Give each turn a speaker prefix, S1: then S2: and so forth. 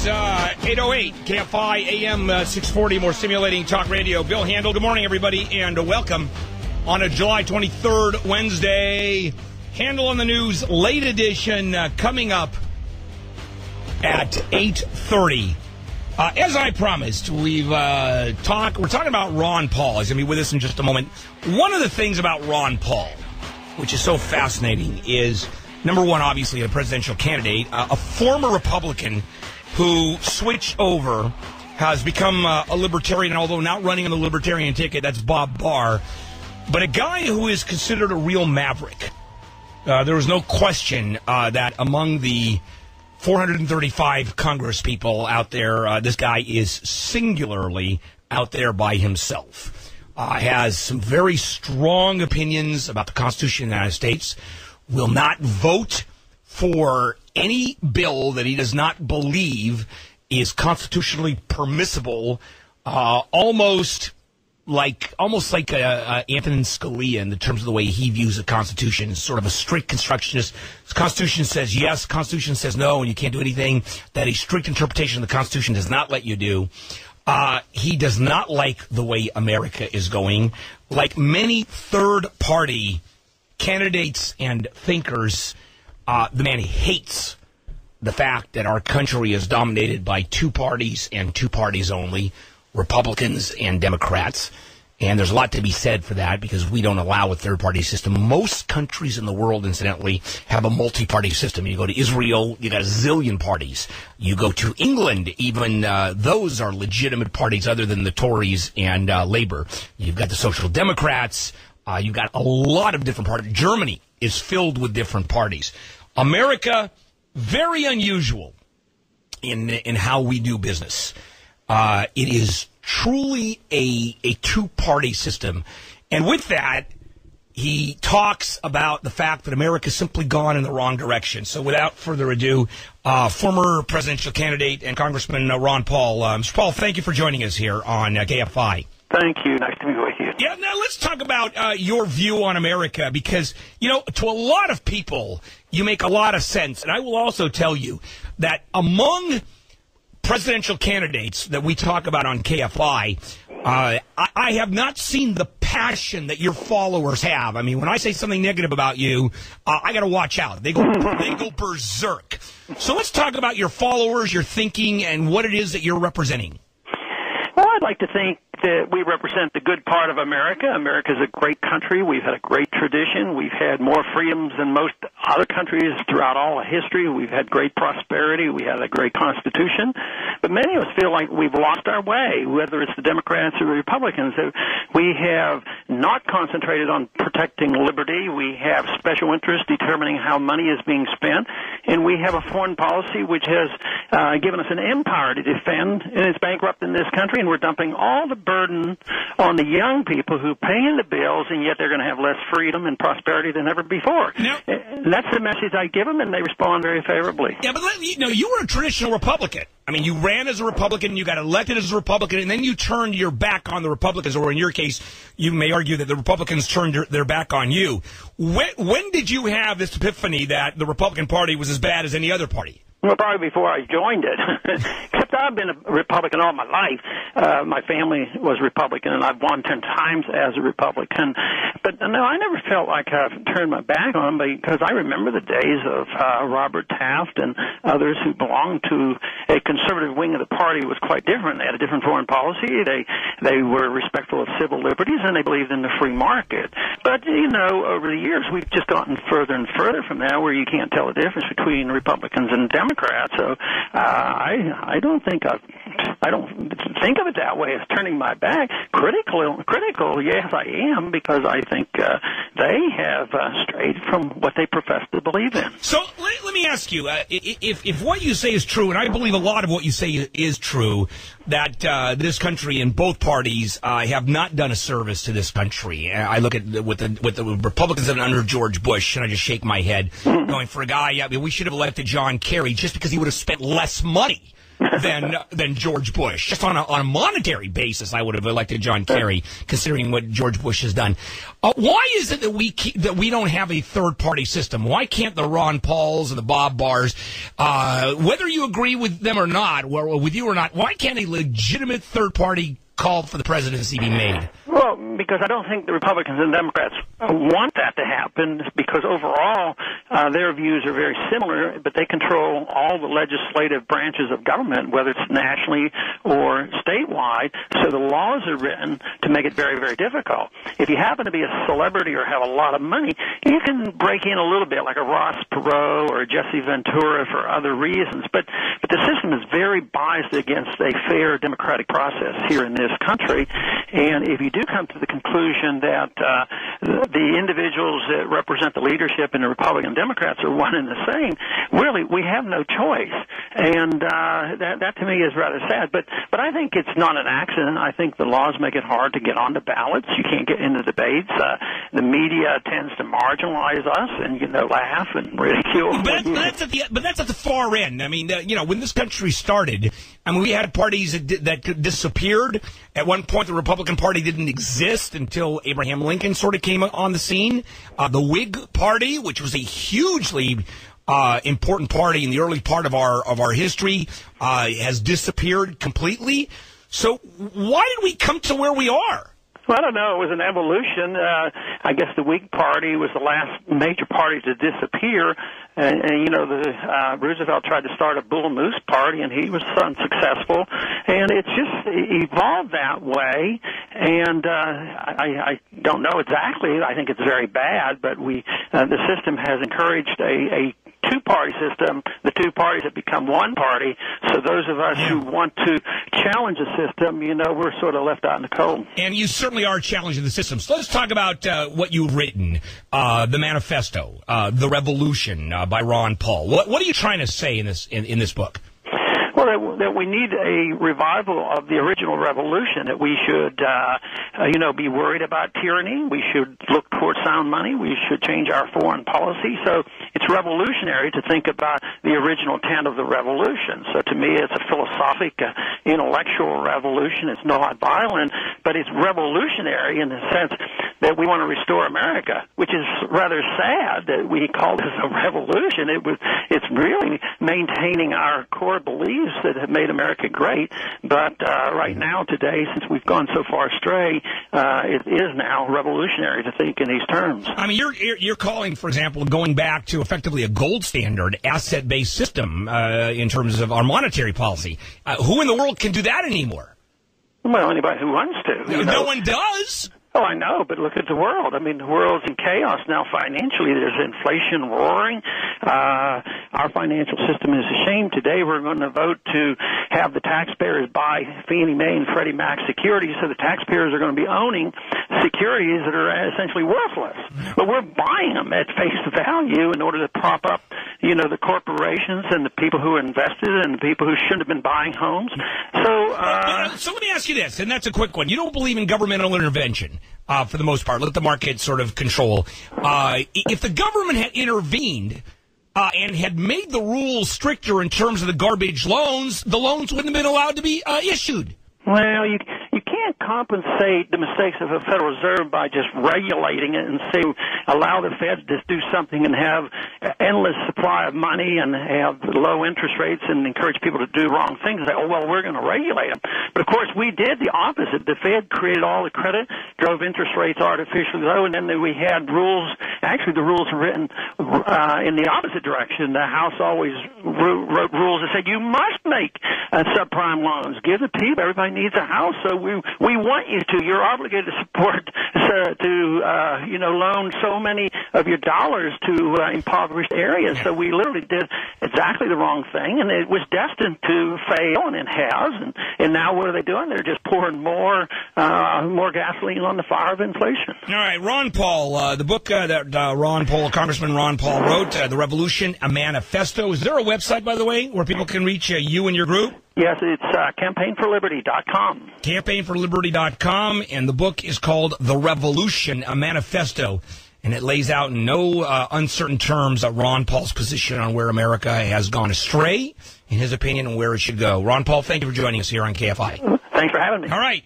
S1: 8:08, KFI AM 640, more stimulating talk radio. Bill Handel, good morning, everybody, and welcome on a July 23rd, Wednesday. Handel on the News, late edition, coming up at 8:30. As I promised, we're talking about Ron Paul. He's going to be with us in just a moment. One of the things about Ron Paul, which is so fascinating, is, number one, obviously a presidential candidate, a former Republican who switched over, has become a libertarian, although not running on the libertarian ticket. That's Bob Barr. But a guy who is considered a real maverick. There was no question that among the 435 Congress people out there, this guy is singularly out there by himself. Has some very strong opinions about the Constitution of the United States. Will not vote for any bill that he does not believe is constitutionally permissible, almost like Antonin Scalia in the terms of the way he views the Constitution. Sort of a strict constructionist. The Constitution says yes, Constitution says no, and you can't do anything that a strict interpretation of the Constitution does not let you do. He does not like the way America is going. Like many third-party candidates and thinkers, the man hates the fact that our country is dominated by two parties and two parties only, Republicans and Democrats. And there's a lot to be said for that because we don't allow a third-party system. Most countries in the world, incidentally, have a multi-party system. You go to Israel, you got a zillion parties. You go to England, even those are legitimate parties other than the Tories and Labour. You've got the Social Democrats. You've got a lot of different parties. Germany is filled with different parties. America, very unusual in how we do business. It is truly a two-party system. And with that, he talks about the fact that America's simply gone in the wrong direction. So without further ado, former presidential candidate and Congressman Ron Paul. Mr. Paul, thank you for joining us here on KFI.
S2: Thank you. Nice to be with you.
S1: Yeah, now let's talk about your view on America because, you know, to a lot of people, you make a lot of sense. And I will also tell you that among presidential candidates that we talk about on KFI, I have not seen the passion that your followers have. I mean, when I say something negative about you, I got to watch out. They go berserk. So let's talk about your followers, your thinking, and what it is that you're representing.
S2: Well, I'd like to think that we represent the good part of America. America's a great country. We've had a great tradition. We've had more freedoms than most other countries throughout all of history. We've had great prosperity. We had a great Constitution. But many of us feel like we've lost our way, whether it's the Democrats or the Republicans. We have not concentrated on protecting liberty. We have special interests determining how money is being spent. And we have a foreign policy which has given us an empire to defend, and it's bankrupt in this country, and we're dumping all the burden on the young people who pay in the bills, and yet they're going to have less freedom and prosperity than ever before. Now, and that's the message I give them, and they respond very favorably.
S1: Yeah, but you were a traditional Republican. I mean, you ran as a Republican, you got elected as a Republican, and then you turned your back on the Republicans, or in your case, you may argue that the Republicans turned their back on you. When did you have this epiphany that the Republican Party was as bad as any other party?
S2: Well, probably before I joined it. Except I've been a Republican all my life. My family was Republican, and I've won 10 times as a Republican. But, no, I never felt like I've turned my back on them because I remember the days of Robert Taft and others who belonged to a conservative wing of the party was quite different. They had a different foreign policy. They were respectful of civil liberties, and they believed in the free market. But, you know, over the years, we've just gotten further and further from that where you can't tell the difference between Republicans and Democrats. So I don't think I don't think of it that way as turning my back. Critical, yes, I am, because I think they have strayed from what they profess to believe in.
S1: So let me ask you, if what you say is true, and I believe a lot of what you say is true, that this country and both parties have not done a service to this country. I look at what the Republicans have done under George Bush, and I just shake my head, going, for a guy, we should have elected John Kerry just because he would have spent less money than George Bush. Just on a monetary basis, I would have elected John Kerry, considering what George Bush has done. Why is it that we don't have a third-party system? Why can't the Ron Pauls and the Bob Barrs, whether you agree with them or not, or with you or not, why can't a legitimate third-party call for the presidency be made?
S2: Well, because I don't think the Republicans and Democrats want that to happen, because overall their views are very similar, but they control all the legislative branches of government, whether it's nationally or statewide, so the laws are written to make it very, very difficult. If you happen to be a celebrity or have a lot of money, you can break in a little bit, like a Ross Perot or a Jesse Ventura for other reasons, but the system is very biased against a fair democratic process here in this country, and if you do come to the conclusion that the individuals that represent the leadership and the Republican Democrats are one and the same, really, we have no choice, and that to me is rather sad. But I think it's not an accident. I think the laws make it hard to get on the ballots. You can't get into debates. The media tends to marginalize us and laugh and ridicule.
S1: But that's at the far end. I mean, when this country started, I mean, we had parties that disappeared. At one point, the Republican Party didn't exist until Abraham Lincoln sort of came on the scene. The Whig Party, which was a hugely important party in the early part of our history, has disappeared completely. So why did we come to where we are?
S2: Well, I don't know. It was an evolution. I guess the Whig Party was the last major party to disappear. And Roosevelt tried to start a Bull Moose Party, and he was unsuccessful. And it's just evolved that way. And I don't know exactly. I think it's very bad, but the system has encouraged a two-party system, the two parties have become one party. So those of us who want to challenge the system, we're sort of left out in the cold. And
S1: you certainly are challenging the system. So let's talk about what you've written, the manifesto, The Revolution by Ron Paul. What are you trying to say in this book?
S2: Well, that we need a revival of the original revolution, that we should, be worried about tyranny. We should look toward sound money. We should change our foreign policy. So it's revolutionary to think about the original intent of the revolution. So to me, it's a philosophic, intellectual revolution. It's not violent, but it's revolutionary in the sense that we want to restore America, which is rather sad that we call this a revolution. It's really maintaining our core beliefs that have made America great, but right now, today, since we've gone so far astray, it is now revolutionary to think in these terms.
S1: I mean, you're calling, for example, going back to effectively a gold standard asset-based system in terms of our monetary policy. Who in the world can do that anymore?
S2: Well, anybody who wants to.
S1: No one does.
S2: Oh, I know, but look at the world. I mean, the world's in chaos now financially. There's inflation roaring. Our financial system is a shame. Today we're going to vote to have the taxpayers buy Fannie Mae and Freddie Mac securities, so the taxpayers are going to be owning securities that are essentially worthless. But we're buying them at face value in order to prop up, the corporations and the people who invested and the people who shouldn't have been buying homes. So
S1: let me ask you this, and that's a quick one. You don't believe in governmental intervention. For the most part, let the market sort of control. If the government had intervened and had made the rules stricter in terms of the garbage loans, the loans wouldn't have been allowed to be issued.
S2: Well, you can't compensate the mistakes of the Federal Reserve by just regulating it and say allow the Fed to do something and have endless supply of money and have low interest rates and encourage people to do wrong things and say, oh, well, we're going to regulate them. But, of course, we did the opposite. The Fed created all the credit, drove interest rates artificially low, and then we had rules. Actually, the rules were written in the opposite direction. The House always wrote rules that said you must make subprime loans. Give the people. Everybody needs a house, so we want you to. You're obligated to support, loan so many of your dollars to impoverished areas. So we literally did exactly the wrong thing, and it was destined to fail, and it has. And now what are they doing? They're just pouring more gasoline on the fire of inflation.
S1: All right, Ron Paul, the book that Congressman Ron Paul wrote, The Revolution, a Manifesto. Is there a website, by the way, where people can reach you and your group?
S2: Yes, it's campaignforliberty.com.
S1: Campaignforliberty.com, and the book is called The Revolution, a Manifesto. and it lays out in no uncertain terms Ron Paul's position on where America has gone astray, in his opinion, and where it should go. Ron Paul, thank you for joining us here on KFI.
S2: Thanks for having me.
S1: All right.